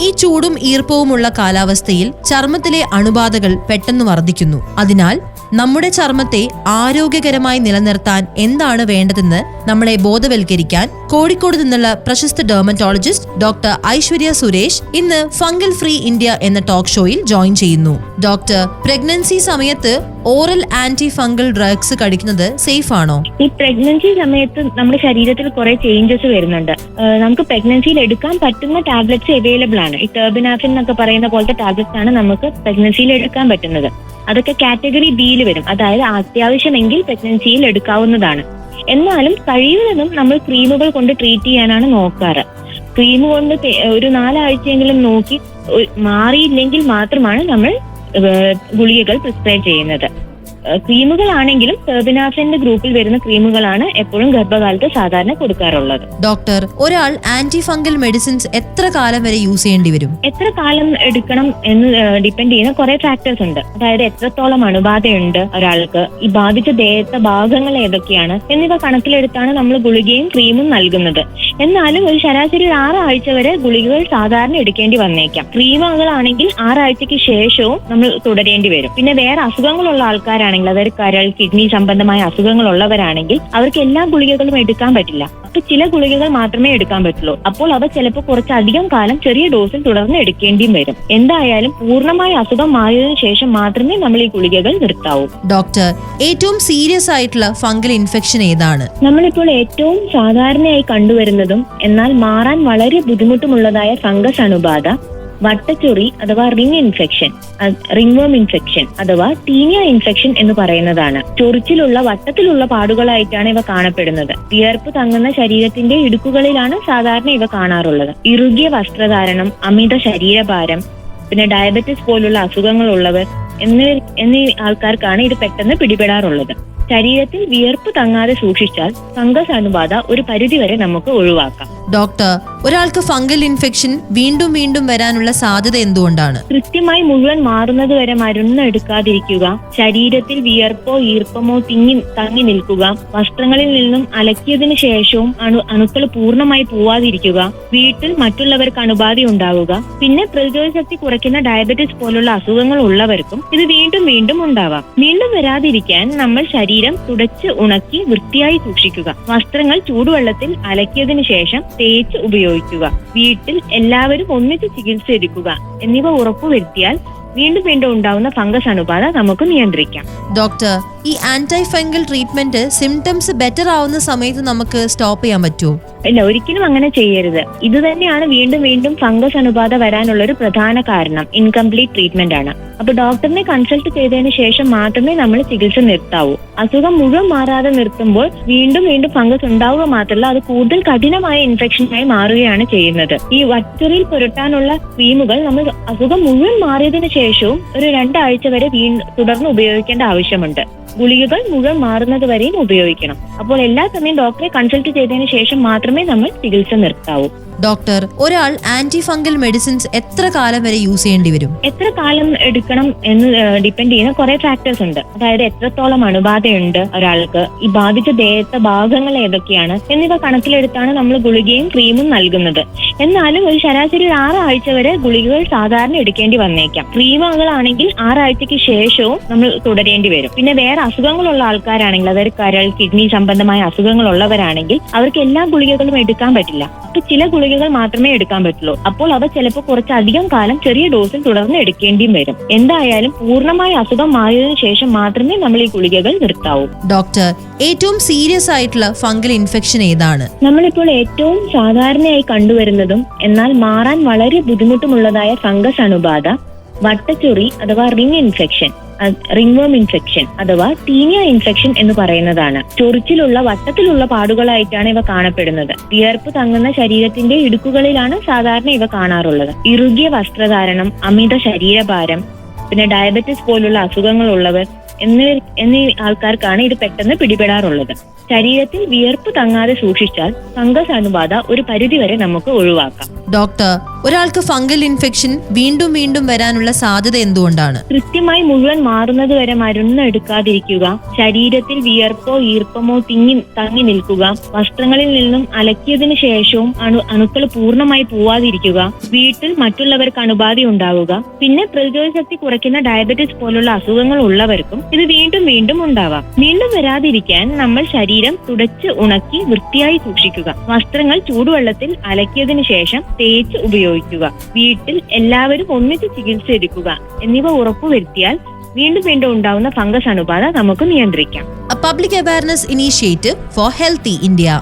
ഈ ചൂടും ഈർപ്പവുമുള്ള കാലാവസ്ഥയിൽ ചർമ്മത്തിലെ അണുബാധകൾ പെട്ടെന്ന് വർദ്ധിക്കുന്നു. അതിനാൽ നമ്മുടെ ചർമ്മത്തെ ആരോഗ്യകരമായി നിലനിർത്താൻ എന്താണ് വേണ്ടതെന്ന് നമ്മളെ ബോധവൽക്കരിക്കാൻ കോഴിക്കോട് നിന്നുള്ള പ്രശസ്ത ഡെർമറ്റോളജിസ്റ്റ് ഡോക്ടർ ഐശ്വര്യ സുരേഷ് ഇന്ന് ഫംഗൽ ഫ്രീ ഇന്ത്യ എന്ന ടോക്ക് ഷോയിൽ ജോയിൻ ചെയ്യുന്നു. ഡോക്ടർ, പ്രഗ്നൻസി സമയത്ത് ഓറൽ ആന്റി ഫംഗൽ ഡ്രഗ്സ് കഴിക്കുന്നത് സേഫ് ആണോ? ഈ പ്രഗ്നൻസി സമയത്ത് നമ്മുടെ ശരീരത്തിൽ കുറെ ചേഞ്ചസ് വരുന്നുണ്ട്. നമുക്ക് പ്രഗ്നൻസിയിൽ എടുക്കാൻ പറ്റുന്ന ടാബ്ലറ്റ്സ് അവൈലബിൾ ആണ്. ഈ ടെർബിനാഫിൻ എന്നൊക്കെ പറയുന്ന പോലത്തെ ടാബ്ലറ്റ്സ് ആണ് നമുക്ക് പ്രഗ്നൻസിയിൽ എടുക്കാൻ പറ്റുന്നത്. അതൊക്കെ കാറ്റഗറി ബിയിൽ വരും. അതായത് അത്യാവശ്യമെങ്കിൽ പ്രഗ്നൻസിയിൽ എടുക്കാവുന്നതാണ്. എന്നാലും കഴിയുന്നതും നമ്മൾ ക്രീമുകൾ കൊണ്ട് ട്രീറ്റ് ചെയ്യാനാണ് നോക്കാറ്. ക്രീം കൊണ്ട് ഒരു 4 ആഴ്ചയെങ്കിലും നോക്കി മാറിയില്ലെങ്കിൽ മാത്രമാണ് നമ്മൾ ഗുളികകൾ പ്രിസ്ക്രൈബ് ചെയ്യുന്നത്. ക്രീമുകളാണെങ്കിലും ടെർബിനാഫിന്റെ ഗ്രൂപ്പിൽ വരുന്ന ക്രീമുകളാണ് എപ്പോഴും ഗർഭകാലത്ത് സാധാരണ കൊടുക്കാറുള്ളത്. ഡോക്ടർ, ഒരാൾ ആന്റി ഫംഗൽ മെഡിസിൻസ് എത്ര കാലം വരെ യൂസ് ചെയ്യേണ്ടി വരും? എത്ര കാലം എടുക്കണം എന്ന് ഡിപ്പെൻഡ് ചെയ്യുന്ന കുറെ ഫാക്ടേഴ്സ് ഉണ്ട്. അതായത് എത്രത്തോളം അണുബാധയുണ്ട് ഒരാൾക്ക്, ഈ ബാധിച്ച ദേഹത്തെ ഭാഗങ്ങൾ ഏതൊക്കെയാണ് എന്നിവ കണക്കിലെടുത്താണ് നമ്മൾ ഗുളികയും ക്രീമും നൽകുന്നത്. എന്നാലും ഒരു ശരാശരി 6 ആഴ്ച വരെ ഗുളികകൾ സാധാരണ എടുക്കേണ്ടി വന്നേക്കാം. ക്രീമുകളാണെങ്കിൽ 6 ആഴ്ചയ്ക്ക് ശേഷവും നമ്മൾ തുടരേണ്ടി വരും. പിന്നെ വേറെ അസുഖങ്ങളുള്ള ആൾക്കാരാണെങ്കിൽ, അതായത് കരൾ, കിഡ്നി സംബന്ധമായ അസുഖങ്ങൾ ഉള്ളവരാണെങ്കിൽ അവർക്ക് എല്ലാ ഗുളികകളും എടുക്കാൻ പറ്റില്ല. അപ്പൊ ചില ഗുളികകൾ മാത്രമേ എടുക്കാൻ പറ്റുള്ളൂ. അപ്പോൾ അവ ചിലപ്പോൾ കുറച്ചധികം കാലം ചെറിയ ഡോസിൽ തുടർന്ന് എടുക്കേണ്ടിയും വരും. എന്തായാലും പൂർണ്ണമായ അസുഖം മാറിയതിനു ശേഷം മാത്രമേ നമ്മൾ ഈ ഗുളികകൾ നിർത്താവൂ. ഡോക്ടർ, ഏറ്റവും സീരിയസ് ആയിട്ടുള്ള ഫംഗൽ ഇൻഫെക്ഷൻ ഏതാണ്? നമ്മളിപ്പോൾ ഏറ്റവും സാധാരണയായി കണ്ടുവരുന്നതും എന്നാൽ മാറാൻ വളരെ ബുദ്ധിമുട്ടുമുള്ളതായ ഫംഗസ് അണുബാധ വട്ടച്ചൊറി അഥവാ റിംഗ് ഇൻഫെക്ഷൻ, റിംഗ്വേം ഇൻഫെക്ഷൻ അഥവാ ടീനിയ ഇൻഫെക്ഷൻ എന്ന് പറയുന്നതാണ്. ചൊറിച്ചിലുള്ള വട്ടത്തിലുള്ള പാടുകളായിട്ടാണ് ഇവ കാണപ്പെടുന്നത്. വിയർപ്പ് തങ്ങുന്ന ശരീരത്തിന്റെ ഇടുക്കുകളിലാണ് സാധാരണ ഇവ കാണാറുള്ളത്. ഇറുകിയ വസ്ത്രധാരണം, അമിത ശരീരഭാരം, പിന്നെ ഡയബറ്റിസ് പോലുള്ള അസുഖങ്ങളുള്ളവർ എന്നീ ആൾക്കാർക്കാണ് ഇത് പെട്ടെന്ന് പിടിപെടാറുള്ളത്. ശരീരത്തിൽ വിയർപ്പ് തങ്ങാതെ സൂക്ഷിച്ചാൽ ഫംഗസ് അണുബാധ ഒരു പരിധിവരെ നമുക്ക് ഒഴിവാക്കാം. ഡോക്ടർ, ഒരാൾക്ക് ഫംഗൽ ഇൻഫെക്ഷൻ വീണ്ടും വീണ്ടും വരാനുള്ള സാധ്യത എന്തുകൊണ്ടാണ്? കൃത്യമായി മുഴുവൻ മാറുന്നത് വരെ മരുന്ന് എടുക്കാതിരിക്കുക, ശരീരത്തിൽ വിയർപ്പോ ഈർപ്പമോ തങ്ങി നിൽക്കുക, വസ്ത്രങ്ങളിൽ നിന്നും അലക്കിയതിനു ശേഷവും അണുക്കൾ പൂർണ്ണമായി പോവാതിരിക്കുക, വീട്ടിൽ മറ്റുള്ളവർക്ക് അണുബാധ ഉണ്ടാവുക, പിന്നെ പ്രതിരോധ ശക്തി കുറയ്ക്കുന്ന ഡയബറ്റിസ് പോലുള്ള അസുഖങ്ങൾ ഉള്ളവർക്കും ഇത് വീണ്ടും വീണ്ടും ഉണ്ടാവാം. വീണ്ടും വരാതിരിക്കാൻ നമ്മൾ ശരീരം തുടച്ച് ഉണക്കി വൃത്തിയായി സൂക്ഷിക്കുക. വസ്ത്രങ്ങൾ ചൂടുവെള്ളത്തിൽ അലക്കിയതിനു ശേഷം തേച്ച് ഉപയോഗിക്കുക. വീട്ടിൽ എല്ലാവരും ഒന്നിച്ച് ചികിത്സ എടുക്കുക എന്നിവ ഉറപ്പുവരുത്തിയാൽ വീണ്ടും വീണ്ടും ഉണ്ടാവുന്ന ഫംഗസ് അണുബാധ നമുക്ക് നിയന്ത്രിക്കാം. ഡോക്ടർ, ഈ anti fungal treatment symptoms better ആവുന്ന സമയത്ത് നമുക്ക് സ്റ്റോപ്പ് ചെയ്യാൻ പറ്റുമോ? ഇല്ല, ഒരിക്കലും അങ്ങനെ ചെയ്യരുത്. ഇത് തന്നെയാണ് വീണ്ടും വീണ്ടും ഫംഗസ് അണുബാധ വരാനുള്ള ഒരു പ്രധാന കാരണം. ഇൻകംപ്ലീറ്റ് ട്രീറ്റ്മെന്റ് ആണ്. അപ്പൊ ഡോക്ടറിനെ കൺസൾട്ട് ചെയ്തതിന് ശേഷം മാത്രമേ നമ്മൾ ചികിത്സ നിർത്താവൂ. അസുഖം മുഴുവൻ മാറാതെ നിർത്തുമ്പോൾ വീണ്ടും വീണ്ടും ഫംഗസ് ഉണ്ടാവുക മാത്രമല്ല, അത് കൂടുതൽ കഠിനമായ ഇൻഫെക്ഷനായി മാറുകയാണ് ചെയ്യുന്നത്. ഈ വട്ടച്ചൊറിയിൽ പുരട്ടാനുള്ള ക്രീമുകൾ നമ്മൾ അസുഖം മുഴുവൻ മാറിയതിനു ശേഷവും ഒരു 2 ആഴ്ച വരെ തുടർന്ന് ഉപയോഗിക്കേണ്ട ആവശ്യമുണ്ട്. ഗുളികകൾ മുഴുവൻ മാറുന്നത് വരെയും ഉപയോഗിക്കണം. അപ്പോൾ എല്ലാ സമയം ഡോക്ടറെ കൺസൾട്ട് ചെയ്തതിനു ശേഷം മാത്രമേ നമ്മൾ ചികിത്സ നിർത്താവൂ. ഡോക്ടർ, ഒരാൾ ആന്റി ഫംഗൽ മെഡിസിൻസ് എത്ര കാലം വരെ യൂസ് ചെയ്യേണ്ടി വരും? എത്ര കാലം എടുക്കണം എന്ന് ഡിപ്പെൻഡ് ചെയ്യുന്ന കുറെ ഫാക്ടേഴ്സ് ഉണ്ട്. അതായത് എത്രത്തോളം അണുബാധയുണ്ട് ഒരാൾക്ക്, ഈ ബാധിച്ച ദേഹത്തെ ഭാഗങ്ങൾ ഏതൊക്കെയാണ് എന്നിവ കണക്കിലെടുത്താണ് നമ്മൾ ഗുളികയും ക്രീമും നൽകുന്നത്. എന്നാലും ഒരു ശരാശരി 6 ആഴ്ച വരെ ഗുളികകൾ സാധാരണ എടുക്കേണ്ടി വന്നേക്കാം. ക്രീമുകളാണെങ്കിൽ 6 ആഴ്ചയ്ക്ക് ശേഷവും നമ്മൾ തുടരേണ്ടി വരും. പിന്നെ വേറെ അസുഖങ്ങളുള്ള ആൾക്കാരാണെങ്കിൽ, അതായത് കരൾ, കിഡ്നി സംബന്ധമായ അസുഖങ്ങൾ ഉള്ളവരാണെങ്കിൽ അവർക്ക് എല്ലാ ഗുളികകളും എടുക്കാൻ പറ്റില്ല. അപ്പൊ ചില ഗുളികകൾ മാത്രമേ എടുക്കാൻ പറ്റുള്ളൂ. അപ്പോൾ അവ ചിലപ്പോൾ കുറച്ചധികം കാലം ചെറിയ ഡോസിൽ തുടർന്ന് എടുക്കേണ്ടിയും വരും. എന്തായാലും പൂർണ്ണമായ അസുഖം മാറിയതിനു ശേഷം മാത്രമേ നമ്മൾ ഈ ഗുളികകൾ നിർത്താവൂ. ഡോക്ടർ, ഏറ്റവും സീരിയസ് ആയിട്ടുള്ള ഫംഗൽ ഇൻഫെക്ഷൻ ഏതാണ്? നമ്മളിപ്പോൾ ഏറ്റവും സാധാരണയായി കണ്ടുവരുന്നതും എന്നാൽ മാറാൻ വളരെ ബുദ്ധിമുട്ടുമുള്ളതായ ഫംഗസ് അണുബാധ വട്ടച്ചൊറി അഥവാ റിംഗ് ഇൻഫെക്ഷൻ, റിംഗ്വേം ഇൻഫെക്ഷൻ അഥവാ ടീനിയ ഇൻഫെക്ഷൻ എന്ന് പറയുന്നതാണ്. ചൊറിച്ചിലുള്ള വട്ടത്തിലുള്ള പാടുകളായിട്ടാണ് ഇവ കാണപ്പെടുന്നത്. വിയർപ്പ് തങ്ങുന്ന ശരീരത്തിന്റെ ഇടുക്കുകളിലാണ് സാധാരണ ഇവ കാണാറുള്ളത്. ഇറുകിയ വസ്ത്രധാരണം, അമിത ശരീരഭാരം, പിന്നെ ഡയബറ്റിസ് പോലുള്ള അസുഖങ്ങൾ ഉള്ളവർ എന്നീ ആൾക്കാർക്കാണ് ഇത് പെട്ടെന്ന് പിടിപെടാറുള്ളത്. ശരീരത്തിൽ വിയർപ്പ് തങ്ങാതെ സൂക്ഷിച്ചാൽ ഫംഗസ് അണുബാധ ഒരു പരിധിവരെ നമുക്ക് ഒഴിവാക്കാം. ഡോക്ടർ, ഒരാൾക്ക് ഫംഗൽ ഇൻഫെക്ഷൻ വീണ്ടും വീണ്ടും വരാനുള്ള സാധ്യത എന്തുകൊണ്ടാണ്? കൃത്യമായി മുഴുവൻ മാറുന്നത് വരെ മരുന്ന് എടുക്കാതിരിക്കുക, ശരീരത്തിൽ വിയർപ്പോ ഈർപ്പമോ തങ്ങി നിൽക്കുക, വസ്ത്രങ്ങളിൽ നിന്നും അലക്കിയതിനു ശേഷവും അണുക്കൾ പൂർണ്ണമായി പോവാതിരിക്കുക, വീട്ടിൽ മറ്റുള്ളവർക്ക് അണുബാധ ഉണ്ടാവുക, പിന്നെ പ്രതിരോധ ശക്തി കുറയ്ക്കുന്ന ഡയബറ്റിസ് പോലുള്ള അസുഖങ്ങൾ ഉള്ളവർക്കും ഇത് വീണ്ടും വീണ്ടും ഉണ്ടാവാം. വീണ്ടും വരാതിരിക്കാൻ നമ്മൾ ശരീരം തുടച്ച് ഉണക്കി വൃത്തിയായി സൂക്ഷിക്കുക, വസ്ത്രങ്ങൾ ചൂടുവെള്ളത്തിൽ അലക്കിയതിനു ശേഷം തേച്ച് ഉപയോഗിക്കുക, വീട്ടിൽ എല്ലാവരും ഒന്നിച്ച് ചികിത്സ എടുക്കുക എന്നിവ ഉറപ്പുവരുത്തിയാൽ വീണ്ടും വീണ്ടും ഉണ്ടാവുന്ന ഫംഗസ് അണുബാധ നമുക്ക് നിയന്ത്രിക്കാം. A public awareness initiative for healthy India.